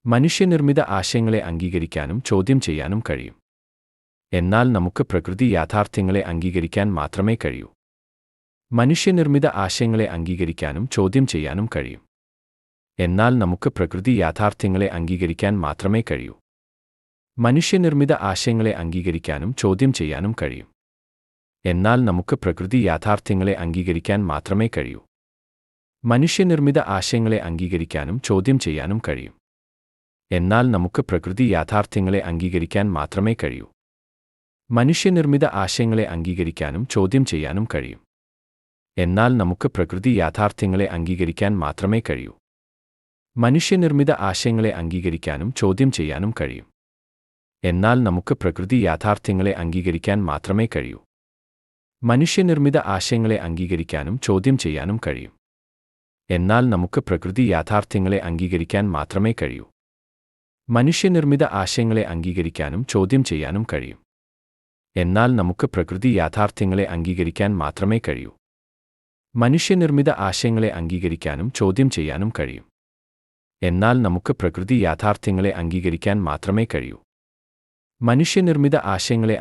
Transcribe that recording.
മനുഷ്യനിർമ്മിത ആശയങ്ങളെ അംഗീകരിക്കാനും ചോദ്യം ചെയ്യാനും കഴിയും. എന്നാൽ നമുക്ക് പ്രകൃതി യാഥാർത്ഥ്യങ്ങളെ അംഗീകരിക്കാൻ മാത്രമേ കഴിയൂ. മനുഷ്യനിർമ്മിത ആശയങ്ങളെ അംഗീകരിക്കാനും ചോദ്യം ചെയ്യാനും കഴിയും. എന്നാൽ നമുക്ക് പ്രകൃതി യാഥാർത്ഥ്യങ്ങളെ അംഗീകരിക്കാൻ മാത്രമേ കഴിയൂ. മനുഷ്യനിർമ്മിത ആശയങ്ങളെ അംഗീകരിക്കാനും ചോദ്യം ചെയ്യാനും കഴിയും. എന്നാൽ നമുക്ക് പ്രകൃതി യാഥാർത്ഥ്യങ്ങളെ അംഗീകരിക്കാൻ മാത്രമേ കഴിയൂ. മനുഷ്യനിർമ്മിത ആശയങ്ങളെ അംഗീകരിക്കാനും ചോദ്യം ചെയ്യാനും കഴിയും. എന്നാൽ നമുക്ക് പ്രകൃതി യാഥാർത്ഥ്യങ്ങളെ അംഗീകരിക്കാൻ മാത്രമേ കഴിയൂ. മനുഷ്യനിർമ്മിത ആശയങ്ങളെ അംഗീകരിക്കാനും ചോദ്യം ചെയ്യാനും കഴിയും. എന്നാൽ നമുക്ക് പ്രകൃതി യാഥാർത്ഥ്യങ്ങളെ അംഗീകരിക്കാൻ മാത്രമേ കഴിയൂ. മനുഷ്യനിർമ്മിത ആശയങ്ങളെ അംഗീകരിക്കാനും ചോദ്യം ചെയ്യാനും കഴിയും. എന്നാൽ നമുക്ക് പ്രകൃതി യാഥാർത്ഥ്യങ്ങളെ അംഗീകരിക്കാൻ മാത്രമേ കഴിയൂ. മനുഷ്യനിർമ്മിത ആശയങ്ങളെ അംഗീകരിക്കാനും ചോദ്യം ചെയ്യാനും കഴിയും. എന്നാൽ നമുക്ക് പ്രകൃതി യാഥാർത്ഥ്യങ്ങളെ അംഗീകരിക്കാൻ മാത്രമേ കഴിയൂ. മനുഷ്യനിർമ്മിത ആശയങ്ങളെ അംഗീകരിക്കാനും ചോദ്യം ചെയ്യാനും കഴിയും. എന്നാൽ നമുക്ക് പ്രകൃതി യാഥാർത്ഥ്യങ്ങളെ അംഗീകരിക്കാൻ മാത്രമേ കഴിയൂ. മനുഷ്യനിർമ്മിത ആശയങ്ങളെ അംഗീകരിക്കാനും ചോദ്യം ചെയ്യാനും കഴിയും. എന്നാൽ നമുക്ക് പ്രകൃതി യാഥാർത്ഥ്യങ്ങളെ അംഗീകരിക്കാൻ മാത്രമേ കഴിയൂ. മനുഷ്യനിർമ്മിത ആശയങ്ങളെ